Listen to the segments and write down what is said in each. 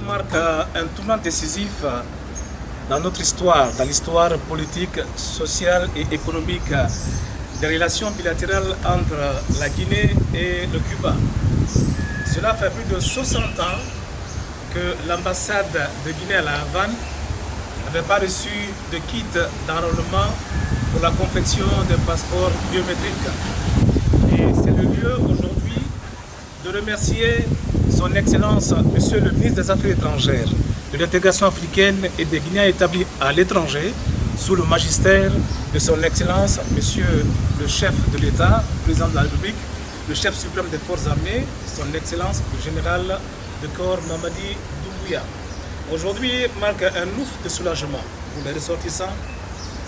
marque un tournant décisif dans notre histoire, dans l'histoire politique, sociale et économique des relations bilatérales entre la Guinée et le Cuba. Cela fait plus de 60 ans que l'ambassade de Guinée à La Havane n'avait pas reçu de kit d'enrôlement pour la confection des passeports biométriques. Et c'est le lieu aujourd'hui de remercier son Excellence, Monsieur le ministre des Affaires étrangères, de l'intégration africaine et des Guinéens établis à l'étranger, sous le magistère de son Excellence, Monsieur le chef de l'État, président de la République, le chef suprême des forces armées, son Excellence, le général de corps Mamadi Doumbouya. Aujourd'hui marque un ouf de soulagement pour les ressortissants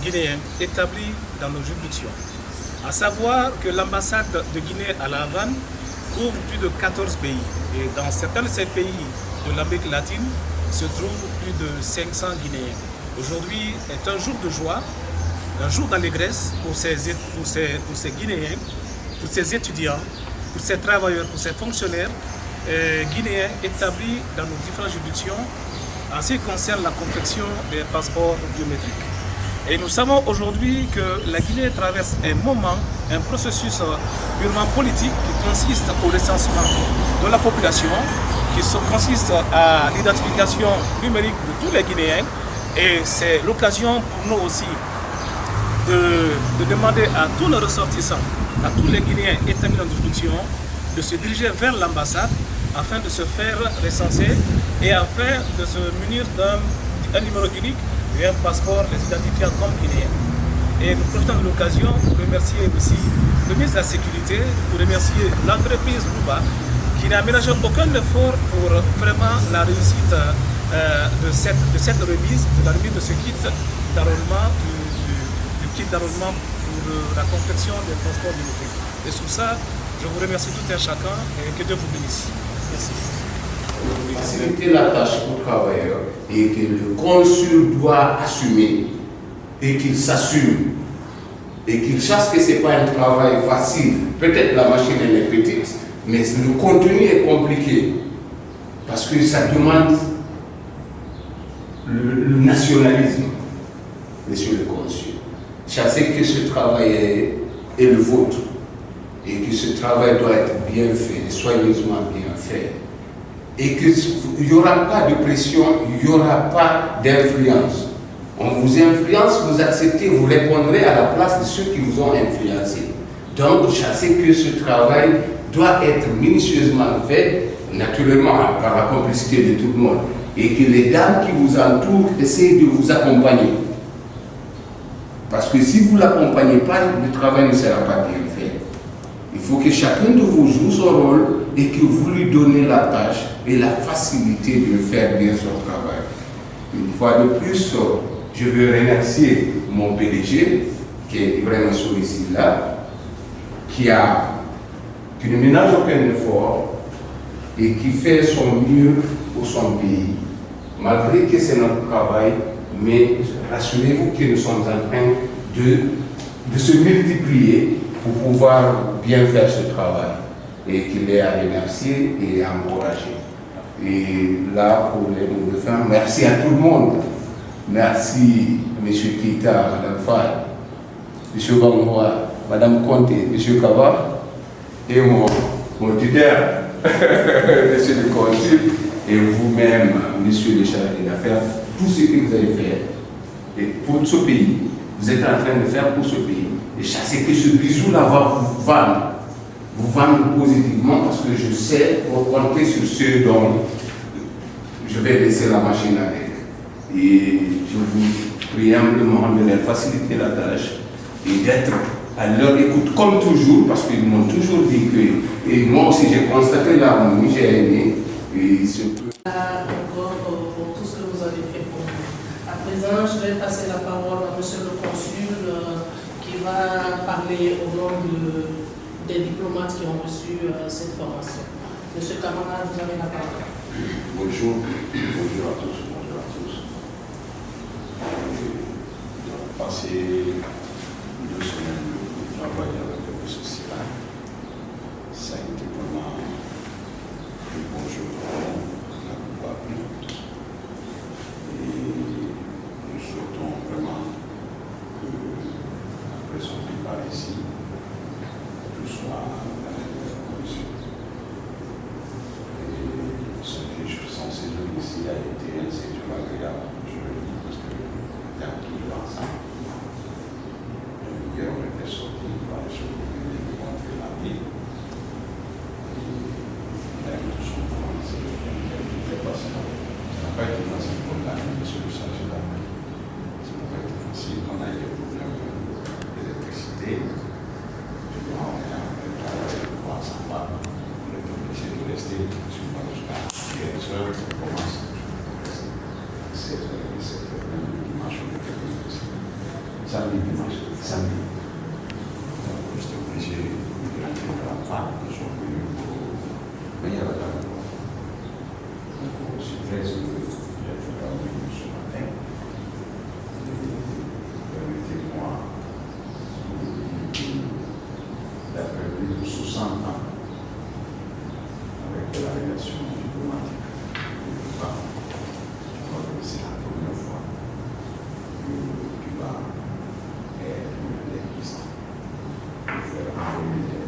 guinéens établis dans nos juridictions. À savoir que l'ambassade de Guinée à La Havane couvre plus de 14 pays. Et dans certains de ces pays de l'Amérique latine se trouvent plus de 500 Guinéens. Aujourd'hui est un jour de joie, un jour d'allégresse pour ces Guinéens, pour ces étudiants, pour ces travailleurs, pour ces fonctionnaires guinéens établis dans nos différentes juridictions en ce qui concerne la confection des passeports biométriques. Et nous savons aujourd'hui que la Guinée traverse un processus purement politique qui consiste au recensement de la population, qui consiste à l'identification numérique de tous les Guinéens. Et c'est l'occasion pour nous aussi de demander à tous les ressortissants, à tous les Guinéens établis dans nos juridictions, de se diriger vers l'ambassade afin de se faire recenser et afin de se munir d'un numéro unique et un passeport les identifiant comme Guinéens. Et nous profitons de l'occasion pour remercier aussi le ministre de la Sécurité, pour remercier l'entreprise Louba qui n'a ménagé aucun effort pour vraiment la réussite de cette remise, de la remise de ce kit d'enrôlement, du kit d'enrôlement pour la confection des transports biométriques. Et sur ça, je vous remercie tout un chacun et que Dieu vous bénisse. Merci. Faciliter la tâche aux travailleurs et que le consul doit assumer et qu'il s'assume et qu'il sache que ce n'est pas un travail facile. Peut-être la machine elle est petite, mais le contenu est compliqué parce que ça demande le nationalisme, monsieur le consul. Sachez que ce travail est le vôtre et que ce travail doit être bien fait, soigneusement bien fait. Et qu'il n'y aura pas de pression, il n'y aura pas d'influence. On vous influence, vous acceptez, vous répondrez à la place de ceux qui vous ont influencé. Donc, sachez que ce travail doit être minutieusement fait, naturellement par la complicité de tout le monde, et que les dames qui vous entourent essayent de vous accompagner. Parce que si vous ne l'accompagnez pas, le travail ne sera pas bien fait. Il faut que chacun de vous joue son rôle et que vous lui donnez la tâche et la facilité de faire bien son travail. Une fois de plus, je veux remercier mon PDG, qui est vraiment ici là, qui ne ménage aucun effort et qui fait son mieux pour son pays. Malgré que c'est notre travail, mais rassurez-vous que nous sommes en train de se multiplier pour pouvoir bien faire ce travail et qu'il est à remercier et à encourager. Et là, pour les mots de fin, merci à tout le monde. Merci M. Kita, Mme Faye, M. Bangwa, Mme Conte, M. Kaba et mon tuteur, M. le consul, et vous-même, M. le chargé d'affaires, tout ce que vous avez fait et pour ce pays, vous êtes en train de faire pour ce pays. Et sachez que ce bisou-là va vous vendre positivement parce que je sais compter sur ceux dont je vais laisser la machine avec. Et je vous prie humblement de leur faciliter la tâche et d'être à leur écoute comme toujours parce qu'ils m'ont toujours dit que, et moi aussi j'ai constaté l'harmonie, j'ai aimé, et ce peu. Encore pour tout ce que vous avez fait pour nous. À présent, je vais passer la parole à monsieur le consul qui va parler au nom des diplomates qui ont reçu cette formation. Monsieur Kamara, vous avez la parole. Bonjour, bonjour à tous, bonjour à tous. J'ai passé 2 semaines de travail avec le social. Ça a été vraiment 16h, 17h, même le dimanche, on était aussi. Samedi, dimanche, samedi. Donc, j'étais obligé de rentrer dans la femme de son pays. Mais il y a la dame. Donc, je suis très heureux d'être parmi vous ce matin. Permettez-moi d'après plus de 60 ans avec la relation diplomatique du Cuba. Je crois que c'est la première fois que le Cuba est une piste pour faire envoyer le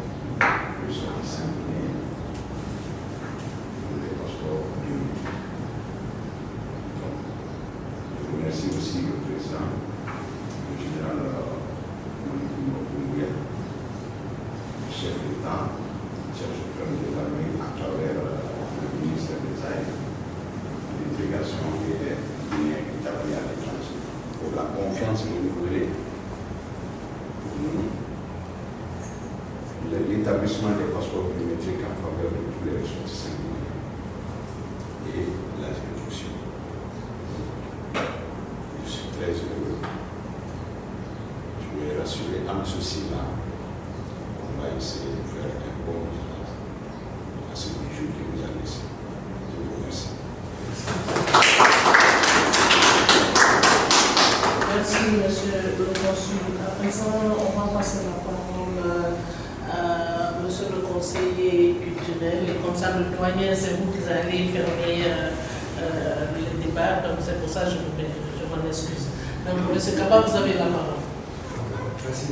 ressortissant guinéen pour les passeports biométriques. Donc, je remercie aussi le président, le général Mouya, chef d'État, chef suprême de l'armée, à travers le ministère des Armées, les délégations et les liens établis à l'étranger, pour la confiance renouvelée pour nous, l'établissement des passeports biométriques en faveur de tous les ressortissants et la réduction. Je suis très heureux. Je vais rassurer en ceci-là. On va essayer de faire un bon résultat à ce bijou qui nous a laissé. Je vous remercie. Merci, monsieur le consul. À présent, on va passer la parole à monsieur le conseiller culturel. Et comme ça, le doyen, c'est vous qui allez fermer le débat. Donc, c'est pour ça que je m'en excuse. Donc, monsieur Kaba, vous avez la parole. Merci.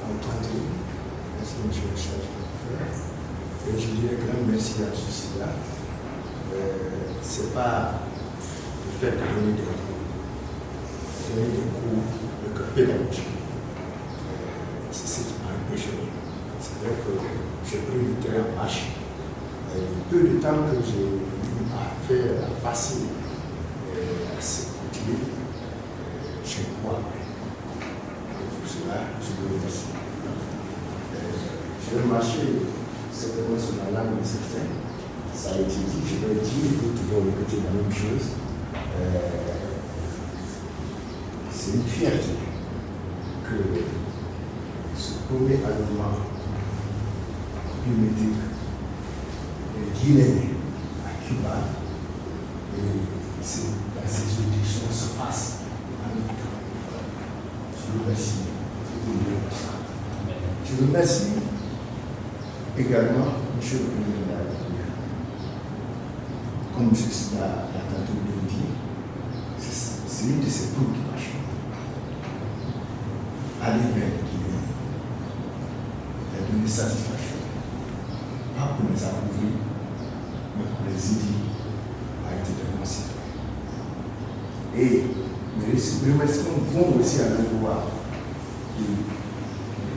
Entendu. Merci, monsieur le chef. Et je dirais grand merci à ceci-là. Ce n'est pas le fait de donner des cours. Donner des cours de pédagogie. C'est ce qui m'a empêché. C'est vrai que j'ai pris le terrain en marche. Le peu de temps que j'ai eu à faire, à passer, à s'écouter, j'ai beaucoup appris. Pour cela, je vous remercie. Je vais marcher certainement sur la langue de certains. Ça a été dit, je vais dire, d'autres vont répéter la même chose. C'est une fierté que ce premier aliment biométrique guinéen à Cuba, dans ces juridictions se passe en même temps. Je vous remercie pour ça. Je remercie également M. le Président de la République. Comme M. Sida l'a tantôt dit, c'est une de ses préoccupations. Aller vers le Guinée, leur donner satisfaction, pas pour les approuvir, mais pour les aider à être des concitoyens. Et mes remerciements vont aussi à l'endroit du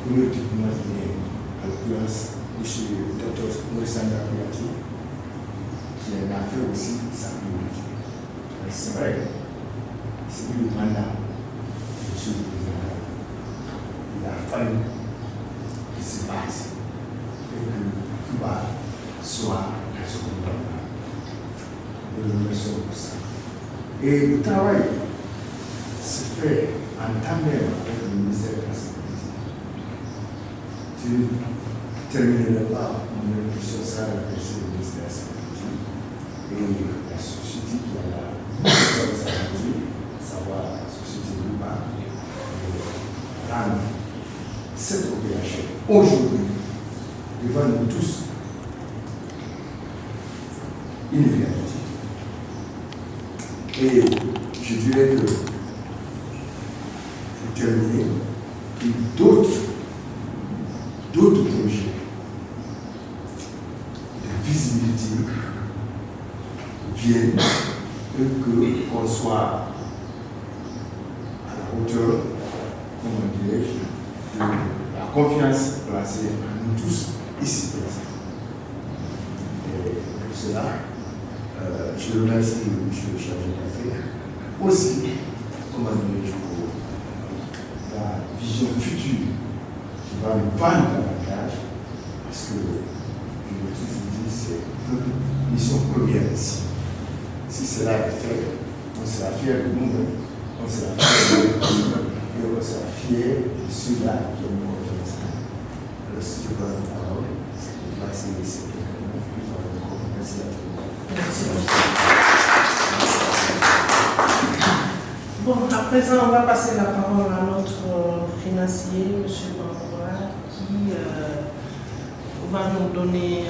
premier diplomate guinéen, à l'occurrence M. le Dr. Maurice Kouyaté, qui en a fait aussi sa priorité. C'est vrai, c'est le mandat de M. le Président. Il a fallu qu'il se passe et que Cuba soit la seconde mandat. Nous le remercions pour ça. Et le travail se fait en tandem avec le ministère de la Sécurité. Je terminerai pas mon émission sans remercier le ministère de la Sécurité et la société qui a la responsabilité, savoir la société de l'UPA, de rendre cette opération aujourd'hui devant nous tous une réalité. Et je dirais que, pour terminer, que d'autres projets de visibilité viennent et qu'on soit à la hauteur, comment dirais-je, de la confiance placée en nous tous ici présents. Et pour cela, je remercie M. le chargé d'affaires aussi, comment dirais-je, pour la vision future qui va nous vendre davantage, parce que, je l'ai toujours dit, c'est une mission première ici. Si cela est fait, on sera fier de nous-mêmes, on sera fier de nous-mêmes, et on sera fier de ceux-là qui ont confiance en nous. Alors, si tu prends la parole, je vais essayer de se faire plus fort encore. Merci à tous. Merci beaucoup. Bon, à présent, on va passer la parole à notre financier, M. Bamboura, qui va nous donner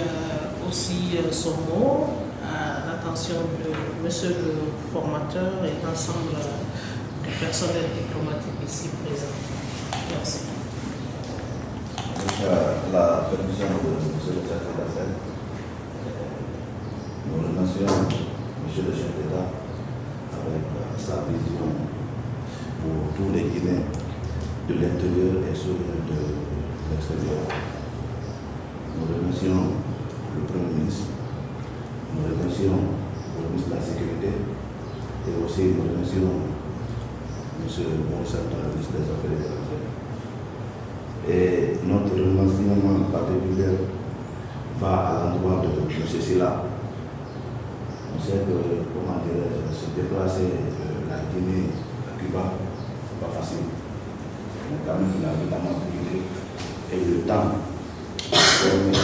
aussi son mot à l'attention de monsieur le formateur et l'ensemble du personnel diplomatique ici présent. Merci. Avec la permission de M. le secrétaire d'affaires, nous remercions M. le chef d'État avec sa vision pour tous les Guinéens de l'intérieur et ceux de l'extérieur. Nous remercions le Premier ministre, nous remercions le ministre de la Sécurité et aussi nous remercions M. Moussa, le ministre des Affaires étrangères. Et notre remerciement particulier va à l'endroit de M. Silla. On sait que, comment dirais-je, se déplacer de la Guinée à Cuba, ce n'est pas facile. Mais quand même, il a évidemment brûlé et le temps de former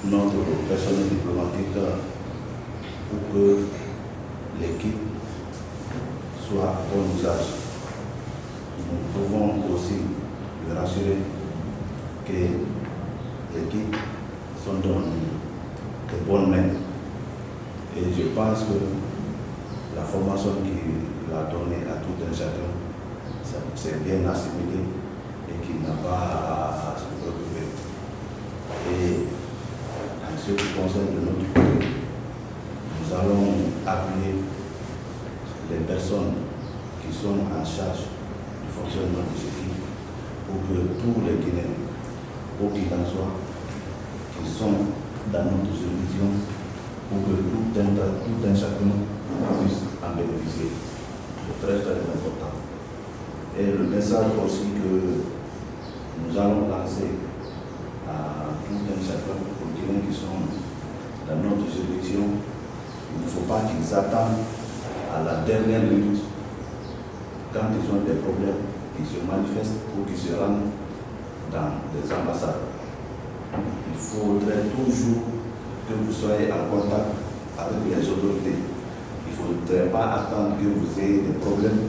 notre personnel diplomatique pour que l'équipe soit à bon usage. Nous pouvons aussi le rassurer que l'équipe sont dans de bonnes mains. Et je pense que la formation qu'il a donnée à tout un chacun, c'est bien assimilé et qu'il n'a pas à se préoccuper. Et en ce qui concerne de notre côté, nous allons appuyer les personnes qui sont en charge du fonctionnement de ce équipe pour que tous les Guinéens, où qu'ils en soient, qui sont dans notre juridiction, pour que tout un chacun puisse en bénéficier. C'est très très important. Et le message aussi que nous allons lancer à tout un chacun, aux Guinéens qui sont dans notre juridiction, il ne faut pas qu'ils attendent à la dernière minute, quand ils ont des problèmes, qu'ils se manifestent ou qu'ils se rendent dans les ambassades. Il faudrait toujours que vous soyez en contact avec les autorités. Il ne faudrait pas attendre que vous ayez des problèmes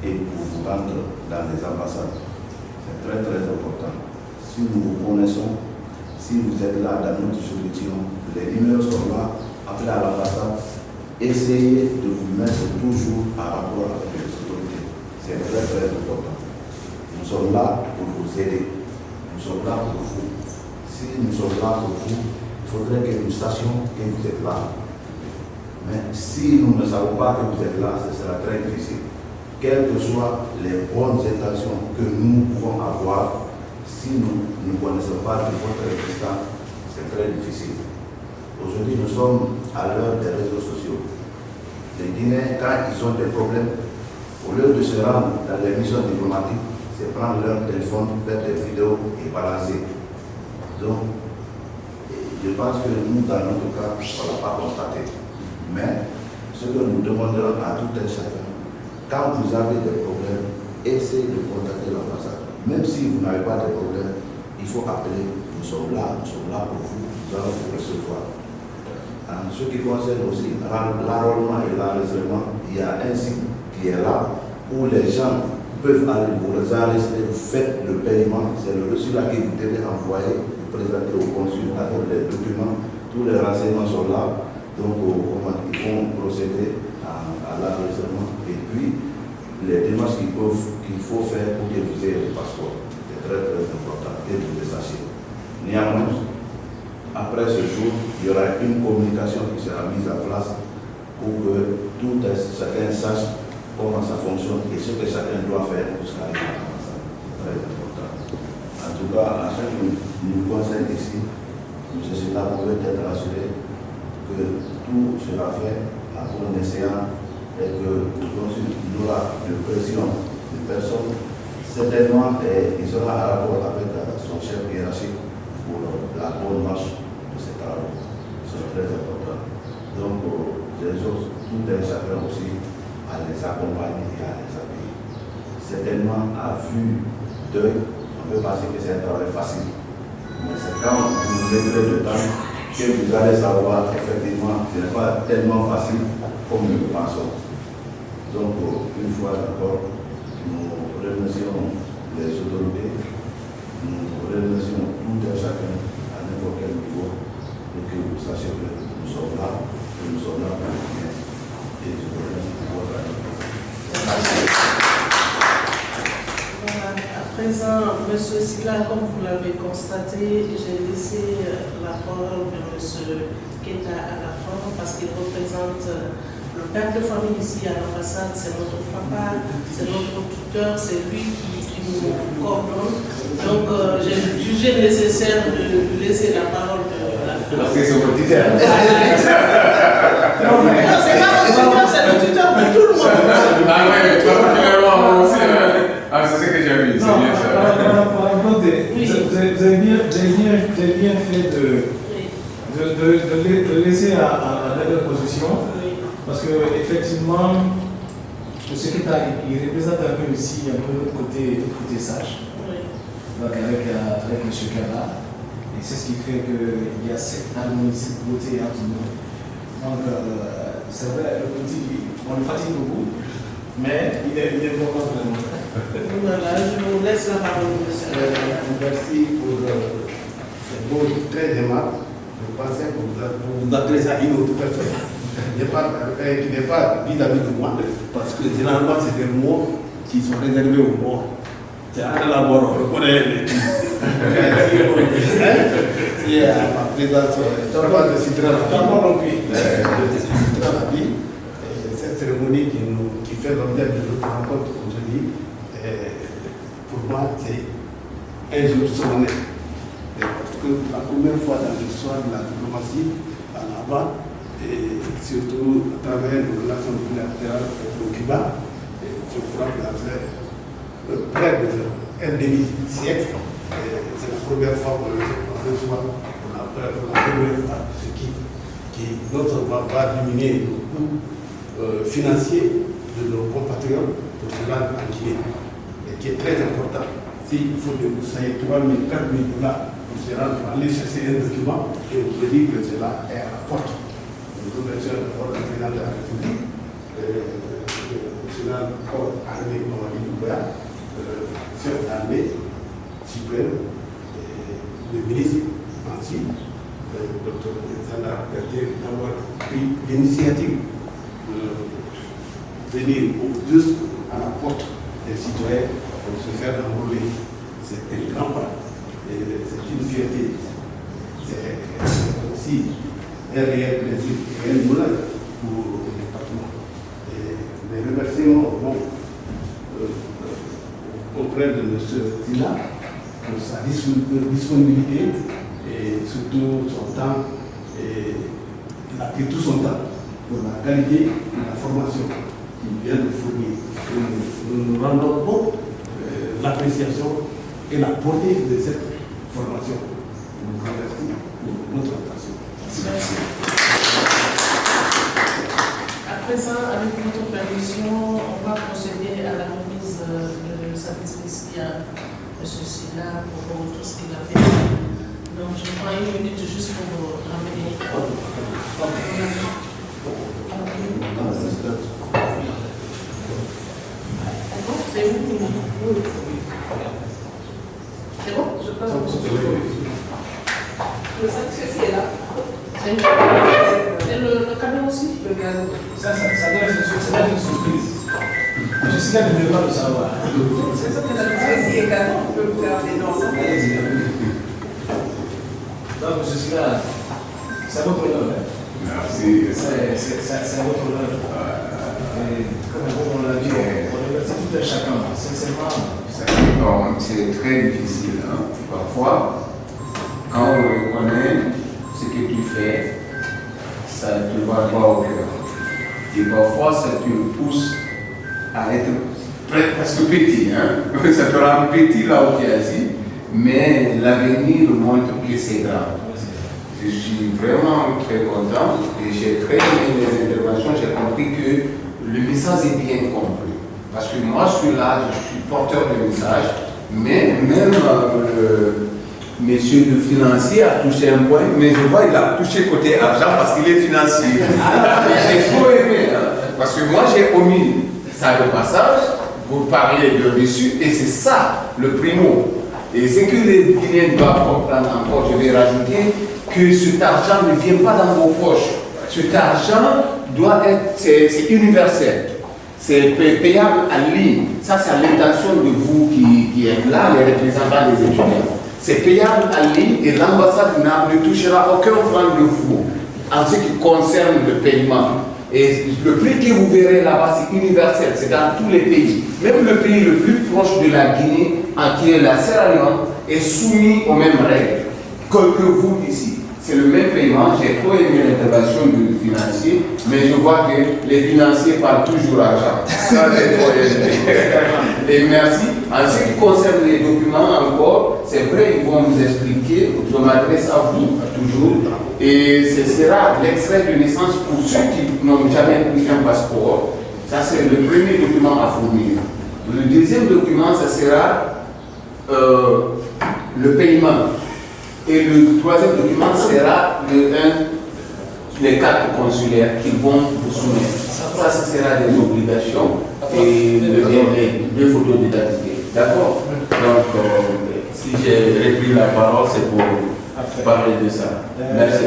et pour vous rendre dans les ambassades. C'est très très important. Si nous vous connaissons, si vous êtes là dans notre juridiction, les numéros sont là, appelez à l'ambassade, essayez de vous mettre toujours en rapport avec les autorités. C'est très très important. Nous sommes là pour vous aider. Nous sommes là pour vous. Si nous sommes là pour vous, il faudrait que nous sachions que vous êtes là. Mais si nous ne savons pas que vous êtes là, ce sera très difficile. Quelles que soient les bonnes intentions que nous pouvons avoir, si nous ne connaissons pas de votre existence, c'est très difficile. Aujourd'hui, nous sommes à l'heure des réseaux sociaux. Les Guinéens, quand ils ont des problèmes, au lieu de se rendre dans les missions diplomatiques, c'est prendre leur téléphone, faire des vidéos et balancer. Donc, je pense que nous, dans notre cas, on ne l'a pas constaté. Mais, ce que nous demanderons à tout un chacun, quand vous avez des problèmes, essayez de contacter l'ambassade. Même si vous n'avez pas de problème, il faut appeler. Nous sommes là pour vous, nous allons vous recevoir. En ce qui concerne aussi l'enrôlement et l'enregistrement, il y a un site qui est là où les gens peuvent aller vous enregistrer, vous faites le paiement, c'est le reçu là que vous devez envoyer, vous présenter au consul avec les documents, tous les renseignements sont là, donc ils vont procéder à l'enregistrement et puis les démarches qu'il faut faire pour que vous ayez le passeport. C'est très très important que vous le sachiez. Néanmoins, après ce jour, il y aura une communication qui sera mise en place pour que tout chacun sache comment ça fonctionne et ce que chacun doit faire pour jusqu'à arriver à l'ambassade. C'est très important. En tout cas, en ce qui nous concerne ici, M. Silla pouvait être rassuré que tout sera fait à bon escient et que le consul n'aura de pression de personne. Certainement, il sera en rapport avec son chef hiérarchique pour la bonne marche de ces travaux. C'est très important. Donc, j'exhorte tout un chacun aussi à les accompagner et à les appuyer. Certainement, à vue d'œil, on peut penser que c'est un travail facile. Mais c'est quand vous mettrez le temps que vous allez savoir effectivement que ce n'est pas tellement facile comme nous le pensons. Donc, une fois encore, nous remercions les autorités, nous remercions tout un chacun à n'importe quel niveau et que vous sachiez que nous sommes là pour vous bien. Et je vous remercie pour votre attention. À présent, M. Silla, comme vous l'avez constaté, j'ai laissé la parole de M. Keta à la fin parce qu'il représente le père de famille ici à l'ambassade, c'est notre papa, c'est notre tuteur, c'est lui qui nous coordonne. Donc j'ai jugé nécessaire de lui laisser la parole de la fin. Parce que c'est mon tuteur. Non, c'est pas mon tuteur, c'est le tuteur de tout le monde. Ah ouais, mais toi, particulièrement aussi. Ah, c'est ce que j'ai vu, c'est bien ça. Par contre, vous avez bien fait de laisser à la dernière position, parce qu'effectivement, le secrétaire, il représente un peu ici, un peu le côté sage, donc avec M. Kala, et c'est ce qui fait qu'il y a cette harmonie, cette beauté entre nous. Donc, c'est vrai, le petit, on le fatigue beaucoup, mais il est vraiment vraiment. Voilà, je vous laisse la parole, monsieur. Merci pour ces mots très aimables. Je pensais que vous appelez ça une autre personne qui n'est pas vis-à-vis de moi, parce que généralement, c'est des mots qui sont réservés aux morts. C'est à la mort, on reconnaît les trucs. Si à ma présence, je ne pas de citer la vie, cette cérémonie qui fait l'objet de notre rencontre aujourd'hui, pour moi, c'est un jour solennel. Parce que la première fois dans l'histoire de la diplomatie, en avant, et surtout à travers les relations bilatérales au Cuba, je crois que après près d'un demi-siècle, c'est la première fois qu'on reçoit pour la première fois ce qui non seulement va diminuer le coût financier de nos compatriotes pour se rendre en Guinée, et qui est très important. S'il faut débourser 3 000, 4 000 dollars pour se rendre, pour aller chercher un document, et on peut dire que cela est à la porte. Nous remercions d'abord le président de la République, le général corps armé Mamadi Doumbouya, chef d'armée suprême, le ministre ensuite, le Dr. Zana Bertier, d'avoir pris l'initiative de venir juste à la porte des citoyens pour se faire enrôler. C'est un grand pas. C'est une fierté. C'est aussi un réel plaisir et un honneur pour le département. Les remerciements vont auprès de M. Zilla pour sa disponibilité et surtout son temps. Il a pris tout son temps pour la qualité de la formation qu'il vient de fournir. Nous nous rendons compte de l'appréciation et la portée de cette formation. Nous vous remercions pour notre attention. Merci. À présent, avec votre permission, on va procéder à la remise de satisfaction à M. Silla pour tout ce qu'il a fait. Donc, je prends une minute juste pour vous ramener. C'est où? C'est bon? Je pense que le satisfaction est là. C'est le cadeau aussi? Le cadeau. Ça doit être une surprise. Jessica ne devait pas le savoir. C'est ça que la est cadeau, on peut le faire des danses. Allez-y. Donc, Jessica, c'est votre honneur. Merci. C'est votre honneur. Comme on l'a dit, on remercie tout un chacun, sincèrement. C'est très difficile. Hein. Parfois, quand on reconnaît ce que tu fais, ça ne te va pas au cœur. Et parfois, ça te pousse à être presque petit. Hein? Ça te rend petit là où tu es assis, mais l'avenir montre que c'est grand. Je suis vraiment très content et j'ai très aimé les interventions. J'ai compris que le message est bien compris. Parce que moi, je suis là, je suis porteur de message, mais même le monsieur le financier a touché un point, mais je vois qu'il a touché côté argent parce qu'il est financier. J'ai trop aimé, hein, parce que moi j'ai omis ça le passage, vous parlez de reçu, et c'est ça le primo. Et ce que les Guinéens doivent comprendre encore, je vais rajouter, que cet argent ne vient pas dans vos poches. Cet argent doit être, c'est universel. C'est payable en ligne. Ça, c'est à l'intention de vous qui êtes là, les représentants des étudiants. C'est payable en ligne et l'ambassade ne touchera aucun franc de vous en ce qui concerne le paiement. Et le prix que vous verrez là-bas, c'est universel, c'est dans tous les pays. Même le pays le plus proche de la Guinée, qui est la Sierra Leone, est soumis aux mêmes règles que vous ici. C'est le même paiement. J'ai trop aimé l'intervention du financier, mais je vois que les financiers parlent toujours argent. Ça, j'ai trop aimé. Et merci. En ce qui concerne les documents encore, c'est vrai, ils vont nous expliquer. Je m'adresse à vous toujours. Et ce sera l'extrait de naissance pour ceux qui n'ont jamais pris un passeport. Ça, c'est le premier document à fournir. Le deuxième document, ça sera le paiement. Et le troisième document sera les cartes consulaires qu'ils vont vous soumettre. Ça, ce sera des obligations et les deux photos d'identité. D'accord? Donc, si j'ai repris la parole, c'est pour parler de ça. Merci.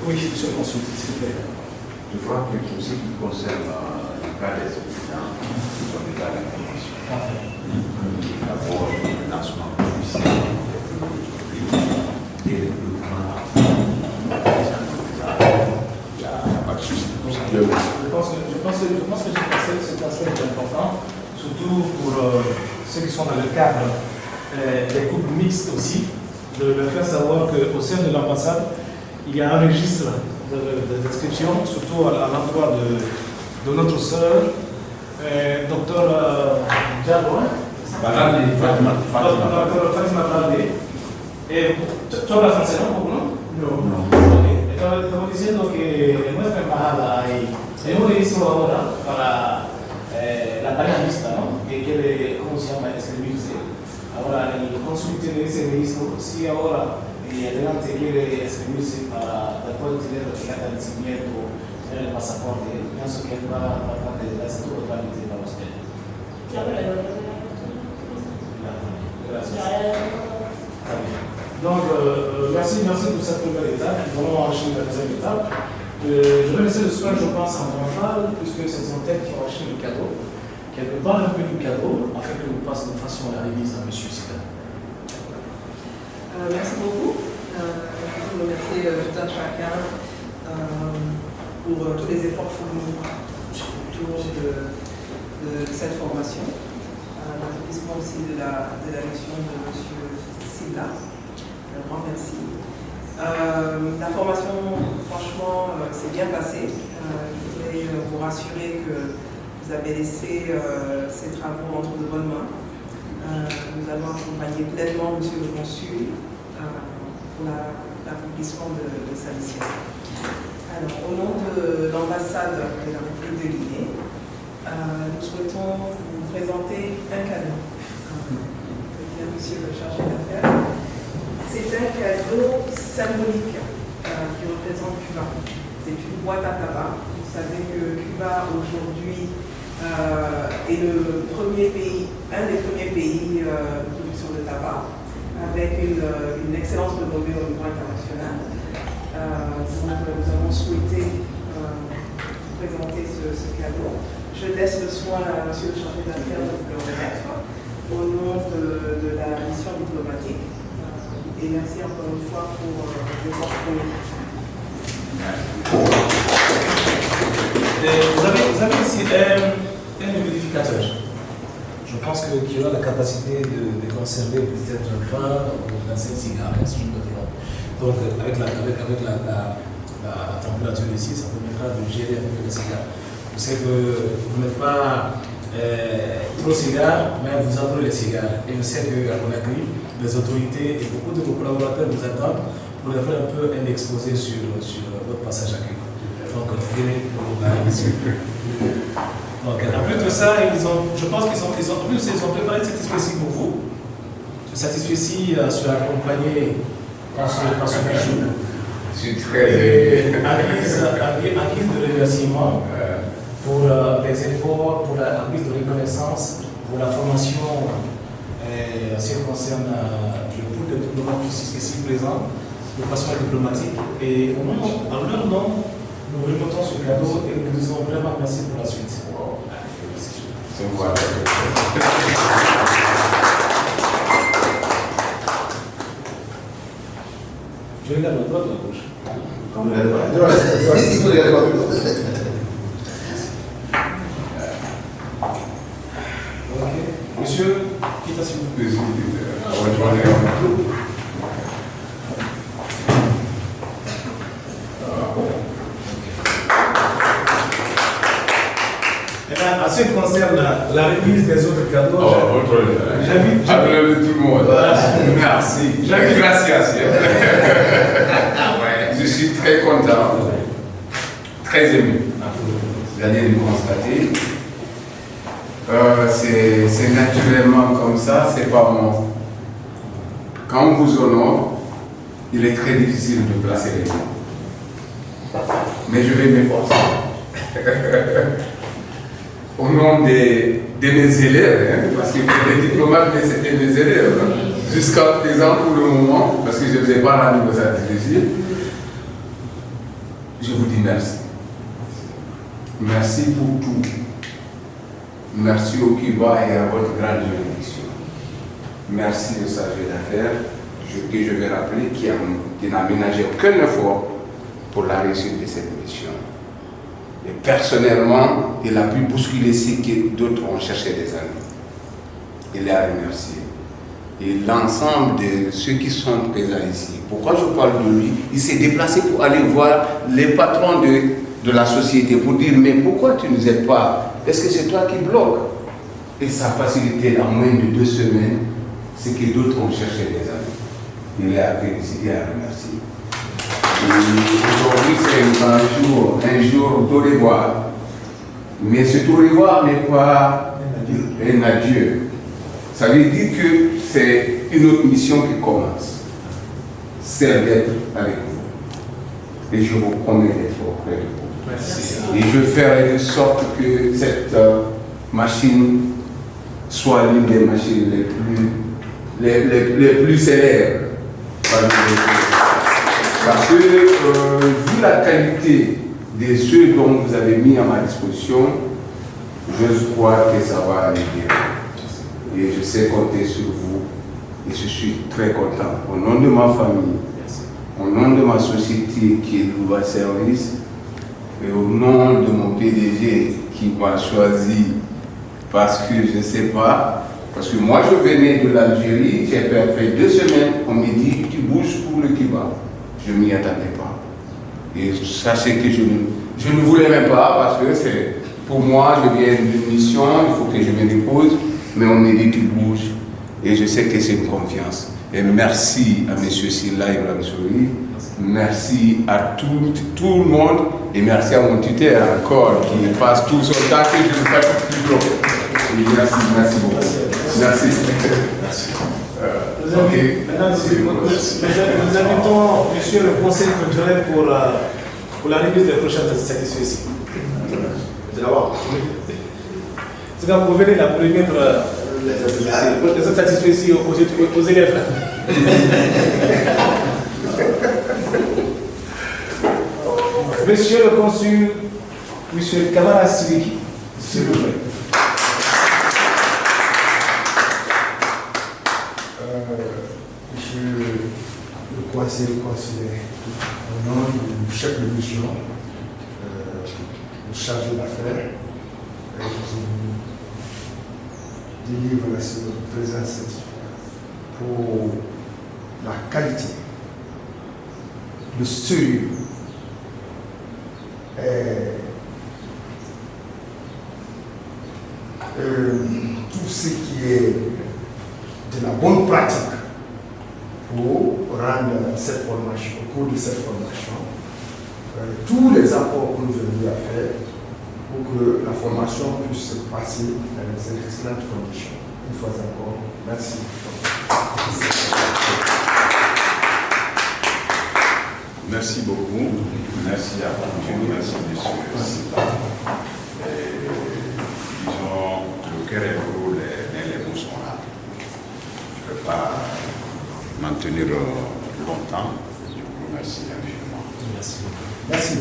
Oui, monsieur le consul, s'il vous plaît. Je crois que tout ce qui concerne le cas des étudiants, nous sommes déjà dans la commission. D'abord, le financement officiel et le recrutement. Je pense que cet aspect est important, surtout pour ceux qui sont dans le cadre des couples mixtes aussi, de leur faire savoir qu'au sein de l'ambassade, il y a un registre d'inscription, surtout à l'endroit de notre sœur, docteur Diallo, docteur Fatima Balde. Et tu hablas francés, ¿no? No. Estaba diciendo que en nuestra embajada hay un registro ahora para la pareja mixta, ¿no? Que quiere, ¿cómo se llama?, escribirse. Ahora el cónsul tiene ese registro, si ahora adelante quiere escribirse para después tener el acta de nacimiento, tener el pasaporte, pienso que él va a tratar de hacer todo el trámite para usted. Gracias. Donc, merci pour cette première étape. Nous allons enchaîner la deuxième étape. Je vais laisser le soin, je pense, en rafale, puisque c'est son tête qui va enchaîner le cadeau, qu'elle nous parle un peu du cadeau, afin que nous passions de façon à la révise à M. Sika. Merci beaucoup. Je veux remercier tout un chacun pour tous les efforts fournis autour de cette formation. L'accomplissement aussi de la mission de M. Silla. Un grand merci. La formation, franchement, s'est bien passée. Je voudrais vous rassurer que vous avez laissé ces travaux entre de bonnes mains. Nous allons accompagner pleinement M. le consul pour l'accomplissement de sa mission. Alors, au nom de l'ambassade de la République de Guinée, nous souhaitons vous présenter un cadeau. Monsieur le chargé d'affaires. C'est un cadeau symbolique qui représente Cuba. C'est une boîte à tabac. Vous savez que Cuba aujourd'hui est le premier pays, un des premiers pays de production de tabac, avec une excellence renommée au niveau international. Donc nous avons souhaité vous présenter ce cadeau. Je laisse le soin à monsieur le chargé d'affaires de vous le remettre au nom de la mission diplomatique. Et merci encore une fois pour l'effort fourni. Vous avez ici un humidificateur. Je pense qu'il a la capacité de conserver peut-être 20 ou 25 cigares, si je me trompe. Donc avec la température ici, ça permettra de gérer un peu les cigares. Je sais que vous n'êtes pas trop cigares, mais vous adorez les cigares. Et je sais qu'à Conakry, les autorités et beaucoup de vos collaborateurs vous attendent vous avez un peu un exposé sur votre passage à Cuba. Donc, pour la mission. Donc, en plus de ça, je pense qu'ils ont préparé cette satisfait pour vous. Ce satisfait sera accompagné par ce bijou. Je suis très En guise de remerciement pour les efforts, pour la guise de reconnaissance, pour la formation en ce qui concerne le pool de diplomates ici présents, le passeport diplomatique. Et en leur nom, nous remettons ce cadeau et nous disons vraiment merci pour la suite. C'est voilà. Je regarde la droite ou la gauche? Comme la droite. Il faut regarder la droite. Ok. Monsieur, qui t'a suivi? En ce qui concerne la remise des autres cadeaux, j'invite tout le monde. Merci. Gracias. Je suis très content, très ému. Vous allez le constater. C'est naturellement comme ça, c'est pas moi. Quand on vous honore, il est très difficile de placer les mots. Mais je vais m'efforcer. Au nom de mes élèves, parce que les diplomates, c'était mes élèves, jusqu'à présent, pour le moment, parce que je ne faisais pas l'anniversaire de Jésus, je vous dis merci. Merci pour tout. Merci au Cuba et à votre grande juridiction. Merci au chargé d'affaires, que je vais rappeler, qui n'a ménagé aucun effort pour la réussite de cette mission. Et personnellement, il a pu bousculer ce que d'autres ont cherché des années. Il est à remercier. Et l'ensemble de ceux qui sont présents ici, pourquoi je parle de lui? Il s'est déplacé pour aller voir les patrons de la société pour dire, mais pourquoi tu ne nous aides pas? Est-ce que c'est toi qui bloques? Et ça a facilité en moins de 2 semaines ce que d'autres ont cherché des années. Il est à féliciter et à remercier. Aujourd'hui, c'est un jour d'au revoir. Mais ce au revoir n'est pas un adieu. Ça veut dire que c'est une autre mission qui commence. C'est d'être avec vous. Et je vous promets d'être auprès de vous. merci. Et je ferai de sorte que cette machine soit l'une des machines les plus célèbres. Parce que, vu la qualité de ceux dont vous avez mis à ma disposition, je crois que ça va aller bien. Et je sais compter sur vous. Et je suis très content. Au nom de ma famille, au nom de ma société qui est Louva Service, et au nom de mon PDG qui m'a choisi parce que je ne sais pas, parce que moi je venais de l'Algérie, j'ai fait 2 semaines, on me dit tu bouges pour le Cuba. Je ne m'y attendais pas. Et sachez que je ne voulais même pas parce que pour moi, je viens d'une mission, il faut que je me repose, mais on me dit tu bouges. Et je sais que c'est une confiance. Et merci à M. Silla Ibrahim Souri, merci à tout le monde, et merci à mon tuteur encore qui passe tout son temps que je ne fais pas plus long. Merci beaucoup. Merci. Nous invitons monsieur le conseil culturel pour la remise des prochaines satisfactions. C'est d'abord. C'est quand vous venez la première les autres satisfactions aux élèves. Monsieur le consul, monsieur Kamara Sidiki, s'il vous plaît. Monsieur le conseiller consulaire, au nom du chef de mission, le chargé d'affaires, je vous délivre ce présent certificat pour la qualité, le sérieux, tout ce qui est de la bonne pratique pour rendre cette formation, au cours de cette formation, tous les apports que nous avons à faire pour que la formation puisse se passer dans des excellentes conditions. Une fois encore, merci. Merci beaucoup. Merci à vous. Merci, messieurs. Disons, le cœur est gros, les mots sont là. Je ne peux pas maintenir longtemps. Je vous remercie infiniment. Merci. Merci.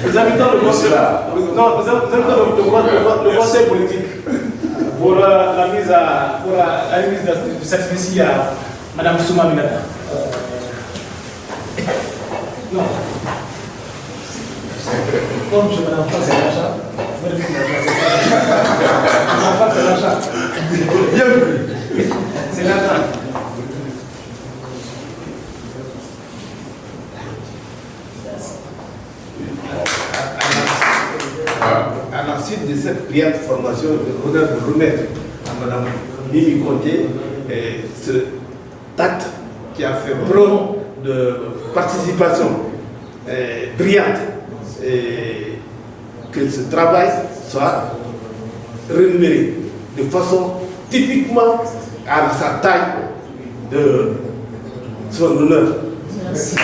Nous invitons le conseil politique pour la mise de cette spécie à Mme Souma Minata. Non. Comme je me l'enfant, c'est l'achat. C'est l'achat. C'est l'achat. À la suite de cette brillante formation, je voudrais vous remettre à Mme Mimi Conté ce acte qui a fait preuve de participation brillante et que ce travail soit rémunéré de façon typiquement à sa taille de son honneur. Merci.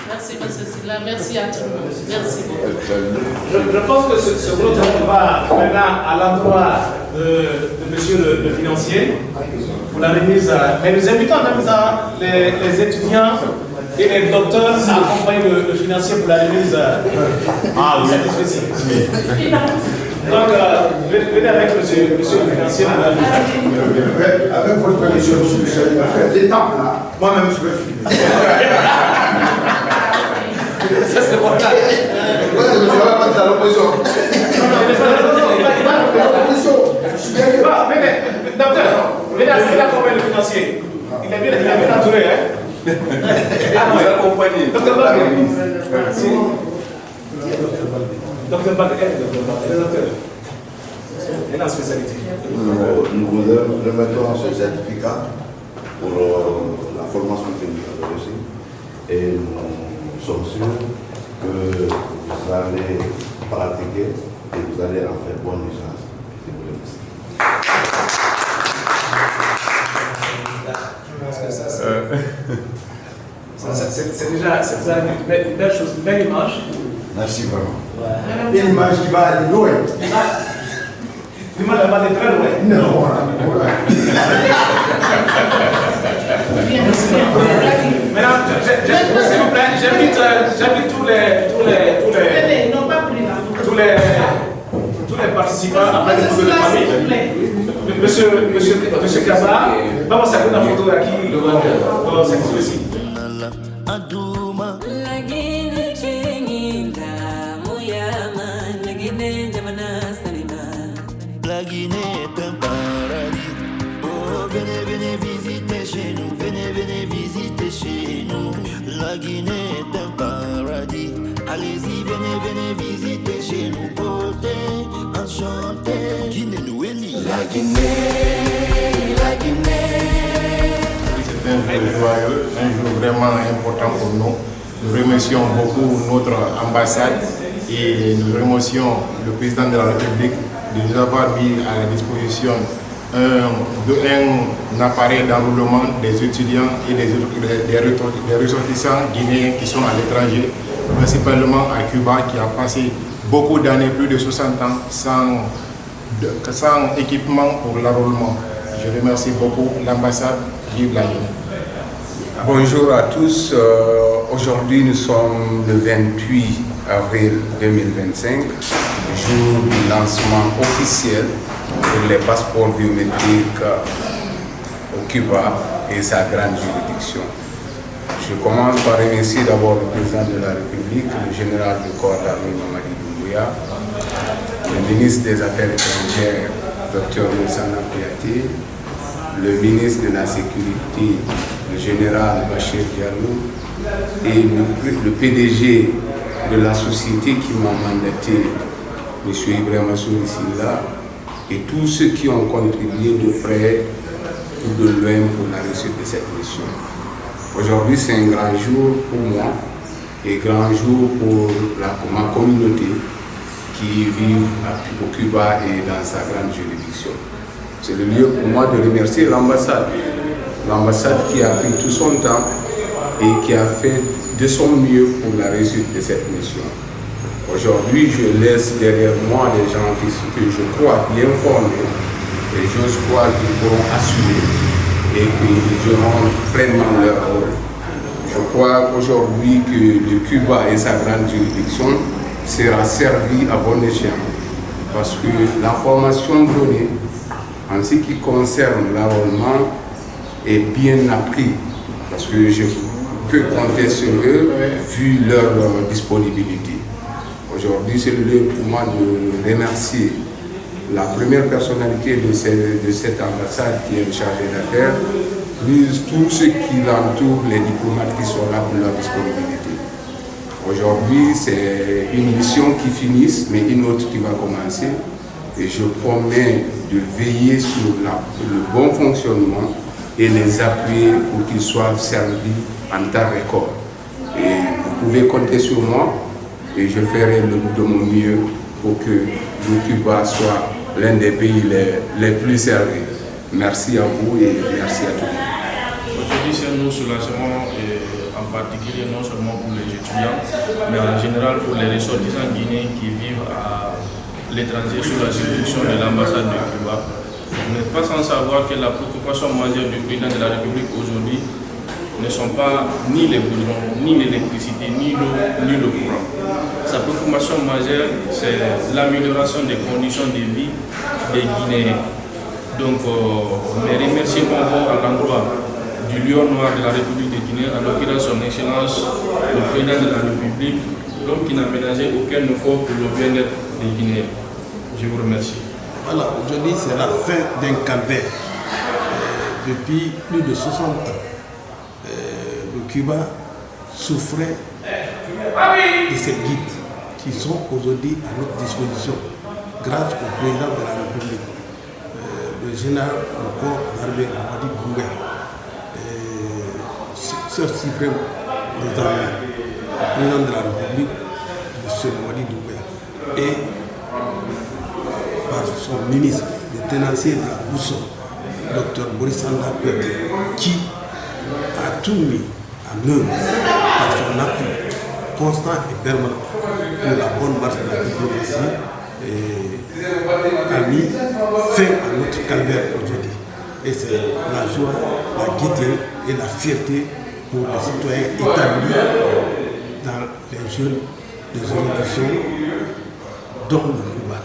Merci, M. Silla. Merci à tout le monde. Merci beaucoup. Je pense que ce groupe va maintenant à l'endroit de monsieur le financier pour la remise. Mais nous invitons même les étudiants et les docteurs à accompagner le financier pour la remise de cette espèce. Donc, venez avec monsieur le financier pour la remise. Avec votre permission, M. Michel, il va faire l'étape là. Moi-même, je vais filmer. Ça, c'est bon. Docteur, venez accompagner le financier. Il est bien entouré, hein? Vous accompagnez. Docteur Bag. Docteur Bag, docteur. Il est en spécialité. Nous vous remettons ce certificat pour la formation que nous avons reçue. Et nous sommes sûrs que vous allez pratiquer et vous allez en faire bonne usage. Je vous remercie. Je pense que c'est déjà une belle chose, une belle image. Merci vraiment. Ouais. Une image qui va aller loin. L'image va aller très loin. Non, voilà. Maintenant, s'il vous plaît, j'invite tous les participants à prendre une photo de famille. Monsieur Kaza, vamos a hacer una foto de aquí con cette ici. La Guinée est un paradis. Oh, venez visiter chez nous. Venez visiter chez nous. La Guinée est un paradis. Allez-y, venez visiter chez nous. Beauté, enchanté. Guinée Nouéli. La Guinée. C'est un jour joyeux, un jour vraiment important pour nous. Nous remercions beaucoup notre ambassade et nous remercions le président de la République de nous avoir mis à la disposition un appareil d'enrôlement des étudiants et des ressortissants guinéens qui sont à l'étranger, principalement à Cuba, qui a passé beaucoup d'années, plus de 60 ans, sans équipement pour l'enrôlement. Je remercie beaucoup l'ambassade. Vive la Guinée. Bonjour à tous. Aujourd'hui, nous sommes le 28 avril 2025, jour du lancement officiel pour les passeports biométriques au Cuba et sa grande juridiction. Je commence par remercier d'abord le président de la République, le général de corps d'armée Mamadi Doumbouya, le ministre des Affaires étrangères, Dr. Lansana Kouyaté, le ministre de la Sécurité, le général Bachir Diallo et le PDG de la société qui m'a mandaté, M. Ibrahima Sourissila, et tous ceux qui ont contribué de près ou de loin pour la réussite de cette mission. Aujourd'hui, c'est un grand jour pour moi et grand jour pour ma communauté qui vit au Cuba et dans sa grande juridiction. C'est le lieu pour moi de remercier l'ambassade. L'ambassade qui a pris tout son temps et qui a fait de son mieux pour la réussite de cette mission. Aujourd'hui, je laisse derrière moi des gens que je crois bien formés et j'ose croire qu'ils pourront assumer et qu'ils auront pleinement leur rôle. Je crois aujourd'hui que le Cuba et sa grande juridiction sera servi à bon escient parce que l'information donnée en ce qui concerne l'enrôlement est bien appris parce que je peux compter sur eux vu leur disponibilité. Aujourd'hui, c'est le lieu pour moi de remercier la première personnalité de cette ambassade qui est le chargé d'affaires, plus tous ceux qui l'entourent, les diplomates qui sont là pour leur disponibilité. Aujourd'hui, c'est une mission qui finisse, mais une autre qui va commencer. Et je promets de veiller sur le bon fonctionnement et les appuyer pour qu'ils soient servis en temps record. Et vous pouvez compter sur moi et je ferai de mon mieux pour que le Cuba soit l'un des pays les plus servis. Merci à vous et merci à tout le monde. Aujourd'hui, c'est un soulagement, en particulier non seulement pour les étudiants, mais en général pour les ressortissants guinéens qui vivent à l'étranger sous la juridiction de l'ambassade de Cuba. Vous n'êtes pas sans savoir que la préoccupation majeure du président de la République aujourd'hui ne sont pas ni les goudrons, ni l'électricité, ni l'eau, ni le courant. Sa préoccupation majeure, c'est l'amélioration des conditions de vie des Guinéens. Donc, mes remerciements vont à l'endroit du lion noir de la République de Guinée, en l'occurrence son Excellence, le président de la République, l'homme qui n'a ménagé aucun effort pour le bien-être des Guinéens. Je vous remercie. Voilà, aujourd'hui c'est la fin d'un calvaire. Depuis plus de 60 ans, le Cuba souffrait de ces guides qui sont aujourd'hui à notre disposition grâce au président de la République, le général du corps d'armée Mamadi Doumbouya, chef suprême des armées, le président de la République, M. Mamadi Doumbouya, et par son ministre, le tenancier de la boussole, Dr Maurice Sanda Peuté, qui a tout mis en œuvre par son appui constant et permanent pour la bonne marche de la diplomatie et a mis fin à notre calvaire aujourd'hui. Et c'est la joie, la gaieté et la fierté pour les citoyens établis dans les jeunes des juridictions dont le Cuba.